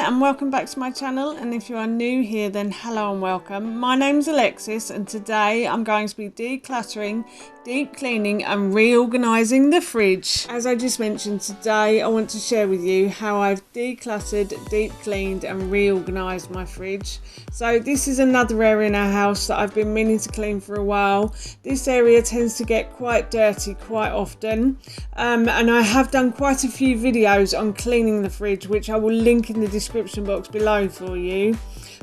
and welcome back to my channel, and if you are new here then hello and welcome. My name's Alexis and today I'm going to be decluttering, deep cleaning and reorganising the fridge. As I just mentioned, today I want to share with you how I've decluttered, deep cleaned and reorganised my fridge. So this is another area in our house that I've been meaning to clean for a while. This area tends to get quite dirty quite often, and I have done quite a few videos on cleaning the fridge which I will link in the description box below for you.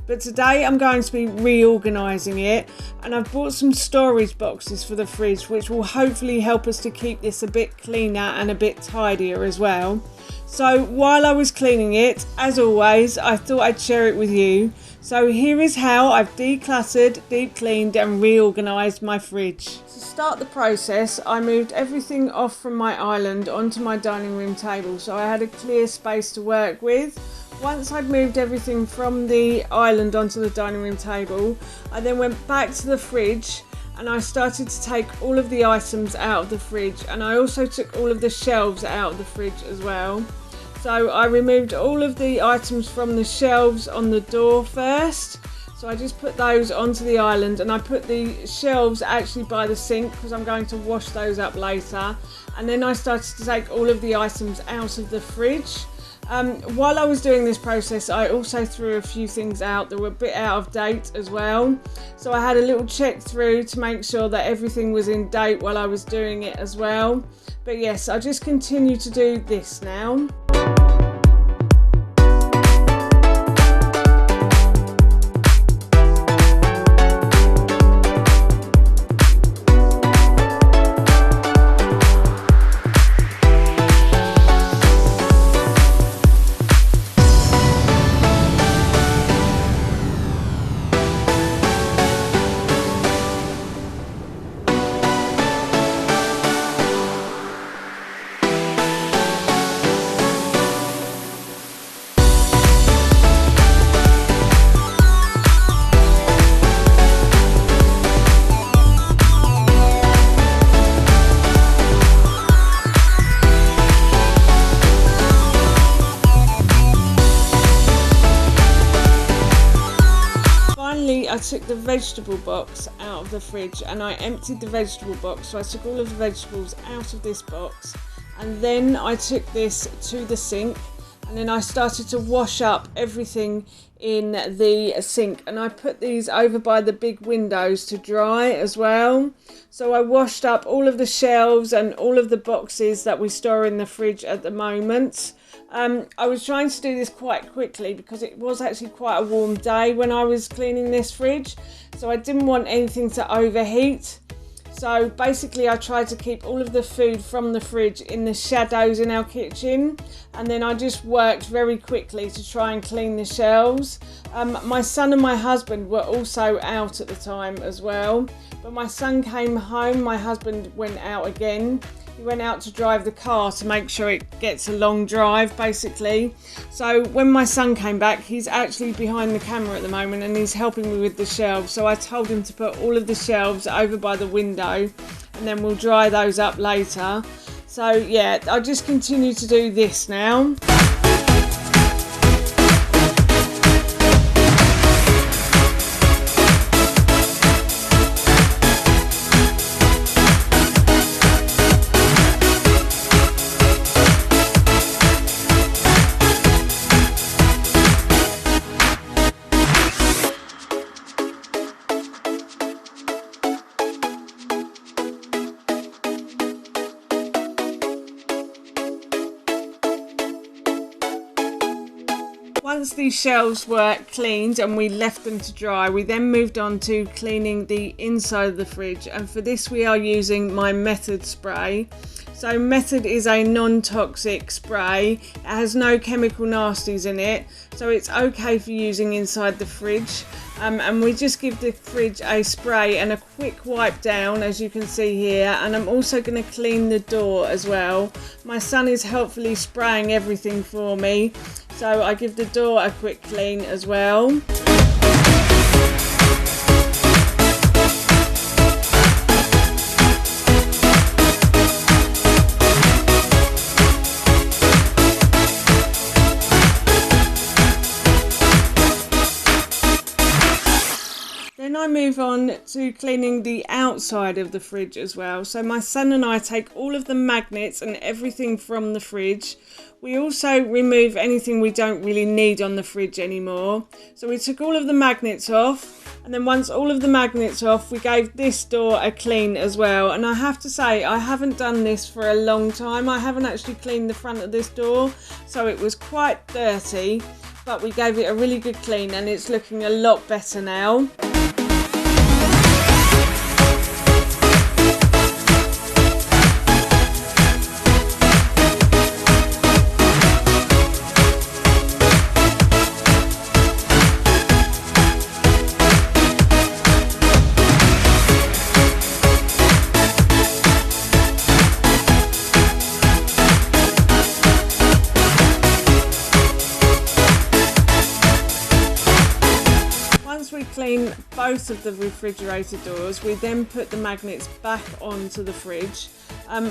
But today I'm going to be reorganising it, and I've bought some storage boxes for the fridge which will hopefully help us to keep this a bit cleaner and a bit tidier as well. So while I was cleaning it, as always, I thought I'd share it with you. So here is how I've decluttered, deep cleaned and reorganised my fridge. To start the process, I moved everything off from my island onto my dining room table so I had a clear space to work with. Once I'd moved everything from the island onto the dining room table, I then went back to the fridge and I started to take all of the items out of the fridge, and I also took all of the shelves out of the fridge as well. So I removed all of the items from the shelves on the door first. So I just put those onto the island, and I put the shelves actually by the sink because I'm going to wash those up later. And then I started to take all of the items out of the fridge. While I was doing this process, I also threw a few things out that were a bit out of date as well. So I had a little check through to make sure that everything was in date while I was doing it as well. But yes, I just continue to do this now. I took the vegetable box out of the fridge and I emptied the vegetable box. So I took all of the vegetables out of this box, and then I took this to the sink, and then I started to wash up everything in the sink, and I put these over by the big windows to dry as well. So I washed up all of the shelves and all of the boxes that we store in the fridge at the moment. I was trying to do this quite quickly because it was actually quite a warm day when I was cleaning this fridge, so I didn't want anything to overheat. So basically I tried to keep all of the food from the fridge in the shadows in our kitchen, and then I just worked very quickly to try and clean the shelves. My son and my husband were also out at the time as well, but my son came home, my husband went out again. He went out to drive the car to make sure it gets a long drive basically. So when my son came back, he's actually behind the camera at the moment and he's helping me with the shelves. So I told him to put all of the shelves over by the window and then we'll dry those up later. So yeah, I just continue to do this now. Once these shelves were cleaned and we left them to dry, we then moved on to cleaning the inside of the fridge, and for this we are using my Method spray. So Method is a non-toxic spray. It has no chemical nasties in it, so it's okay for using inside the fridge. And we just give the fridge a spray and a quick wipe down, as you can see here, and I'm also going to clean the door as well. My son is helpfully spraying everything for me, so I give the door a quick clean as well. Then I move on to cleaning the outside of the fridge as well. So my son and I take all of the magnets and everything from the fridge. We also remove anything we don't really need on the fridge anymore. So we took all of the magnets off, and then once all of the magnets off, we gave this door a clean as well. And I have to say, I haven't done this for a long time. I haven't actually cleaned the front of this door, so it was quite dirty, but we gave it a really good clean and it's looking a lot better now. Clean both of the refrigerator doors, we then put the magnets back onto the fridge.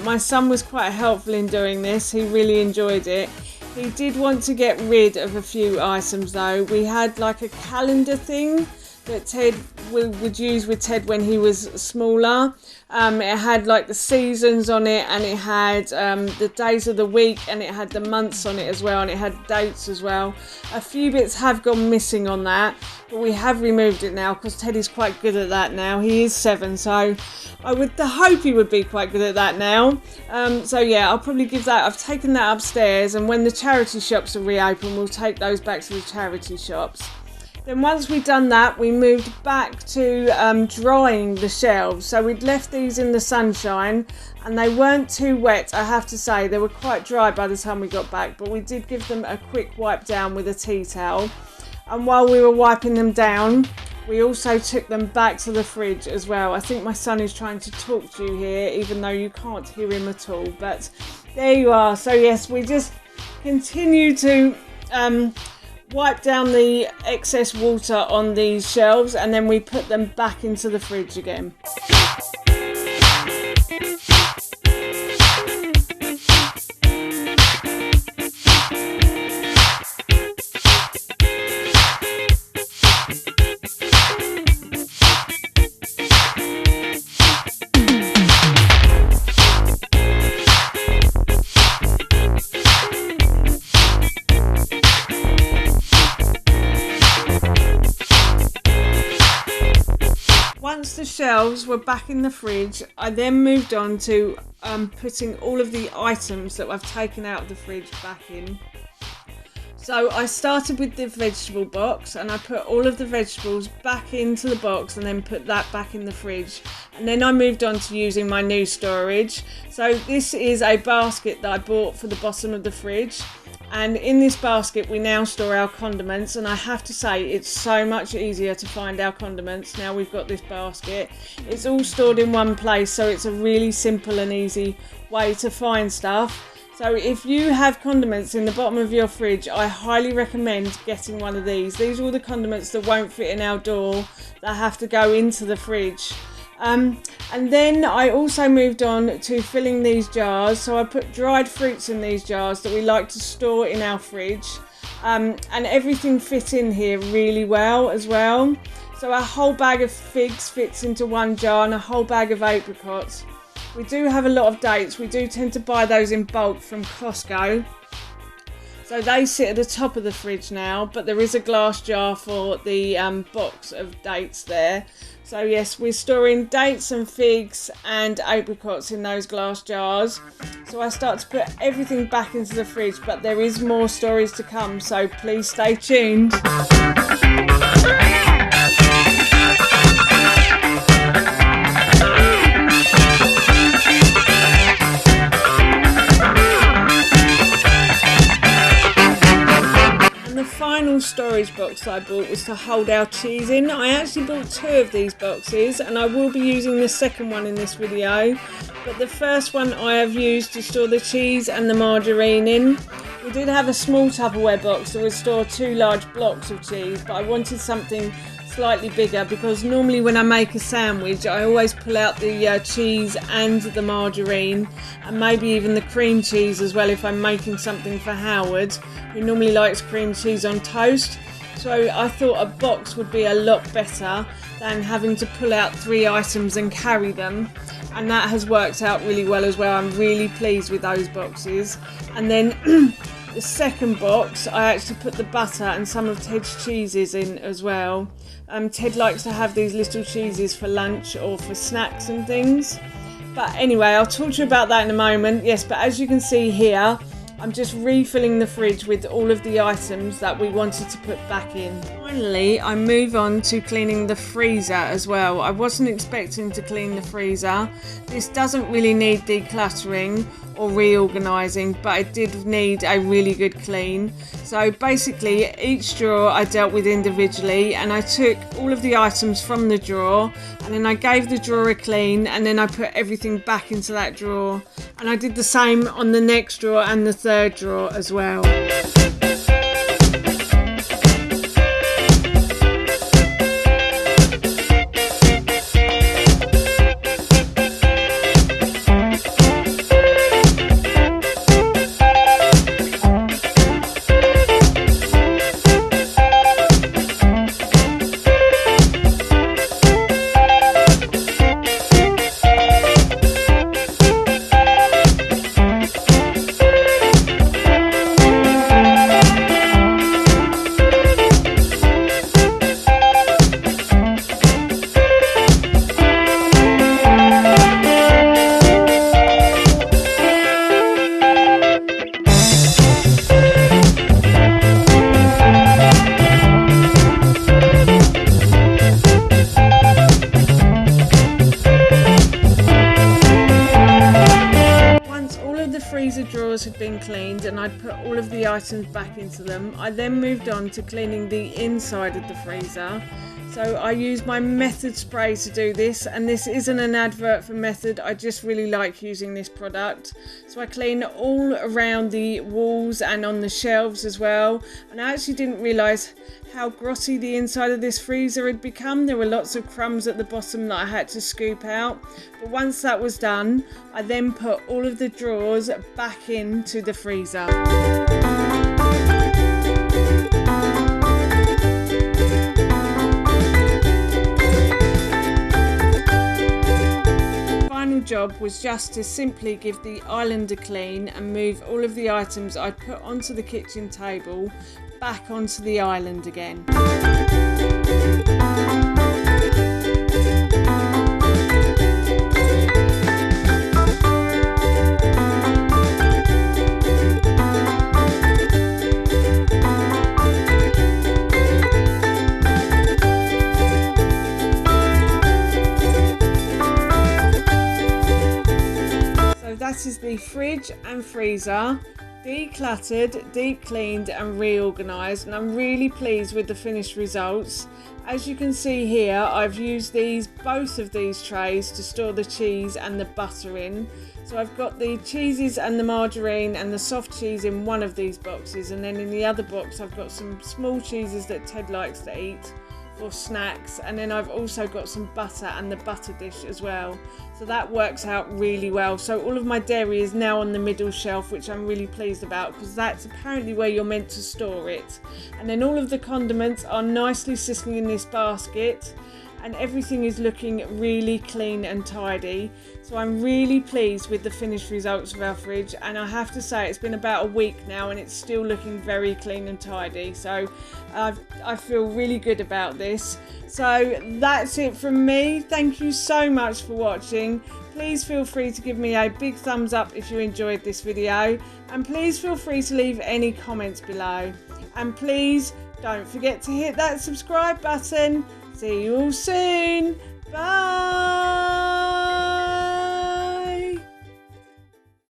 My son was quite helpful in doing this. He really enjoyed it. He did want to get rid of a few items though. We had like a calendar thing that Ted would use with Ted when he was smaller. It had like the seasons on it, and it had the days of the week, and it had the months on it as well, and it had dates as well. A few bits have gone missing on that, but we have removed it now because Teddy's quite good at that now. He is 7, so I would hope he would be quite good at that now. So yeah, I'll probably give that. I've taken that upstairs, and when the charity shops are reopened, we'll take those back to the charity shops. Then once we'd done that, we moved back to drying the shelves. So we'd left these in the sunshine and they weren't too wet, I have to say. They were quite dry by the time we got back, but we did give them a quick wipe down with a tea towel. And while we were wiping them down, we also took them back to the fridge as well. I think my son is trying to talk to you here, even though you can't hear him at all. But there you are. So yes, we just continue to wipe down the excess water on these shelves, and then we put them back into the fridge again. Once the shelves were back in the fridge, I then moved on to putting all of the items that I've taken out of the fridge back in. So I started with the vegetable box, and I put all of the vegetables back into the box and then put that back in the fridge. And then I moved on to using my new storage. So this is a basket that I bought for the bottom of the fridge. And in this basket we now store our condiments, and I have to say it's so much easier to find our condiments now we've got this basket. It's all stored in one place, so it's a really simple and easy way to find stuff. So if you have condiments in the bottom of your fridge, I highly recommend getting one of these. These are all the condiments that won't fit in our door, that have to go into the fridge. And then I also moved on to filling these jars. So I put dried fruits in these jars that we like to store in our fridge. And everything fit in here really well as well. So a whole bag of figs fits into one jar, and a whole bag of apricots. We do have a lot of dates. We do tend to buy those in bulk from Costco. So they sit at the top of the fridge now, but there is a glass jar for the box of dates there. So yes, we're storing dates and figs and apricots in those glass jars. So I start to put everything back into the fridge, but there is more stories to come, so please stay tuned. Final storage box that I bought was to hold our cheese in. I actually bought 2 of these boxes, and I will be using the second one in this video, but the first one I have used to store the cheese and the margarine in. We did have a small Tupperware box that would store 2 large blocks of cheese, but I wanted something slightly bigger because normally when I make a sandwich I always pull out the cheese and the margarine, and maybe even the cream cheese as well if I'm making something for Howard, who normally likes cream cheese on toast. So I thought a box would be a lot better than having to pull out 3 items and carry them. And that has worked out really well as well. I'm really pleased with those boxes. And then the second box, I actually put the butter and some of Ted's cheeses in as well. Ted likes to have these little cheeses for lunch or for snacks and things. But anyway, I'll talk to you about that in a moment. Yes, but as you can see here, I'm just refilling the fridge with all of the items that we wanted to put back in. Finally, I move on to cleaning the freezer as well. I wasn't expecting to clean the freezer. This doesn't really need decluttering or reorganising, but it did need a really good clean. So basically each drawer I dealt with individually, and I took all of the items from the drawer and then I gave the drawer a clean, and then I put everything back into that drawer, and I did the same on the next drawer and the third drawer as well. Freezer drawers had been cleaned and I'd put all of the items back into them. I then moved on to cleaning the inside of the freezer. So I used my Method spray to do this, and this isn't an advert for Method, I just really like using this product. So I clean all around the walls and on the shelves as well, and I actually didn't realise how grotty the inside of this freezer had become. There were lots of crumbs at the bottom that I had to scoop out, but once that was done, I then put all of the drawers back into the freezer. Job was just to simply give the island a clean and move all of the items I'd put onto the kitchen table back onto the island again. That is the fridge and freezer decluttered, deep cleaned and reorganised, and I'm really pleased with the finished results. As you can see here, I've used both of these trays to store the cheese and the butter in. So I've got the cheeses and the margarine and the soft cheese in one of these boxes, and then in the other box I've got some small cheeses that Ted likes to eat for snacks, and then I've also got some butter and the butter dish as well, so that works out really well. So all of my dairy is now on the middle shelf, which I'm really pleased about because that's apparently where you're meant to store it. And then all of the condiments are nicely sitting in this basket, and everything is looking really clean and tidy. So I'm really pleased with the finished results of our fridge, and I have to say it's been about a week now and it's still looking very clean and tidy. So I feel really good about this. So that's it from me. Thank you so much for watching. Please feel free to give me a big thumbs up if you enjoyed this video, and please feel free to leave any comments below. And please don't forget to hit that subscribe button. See you all soon. Bye.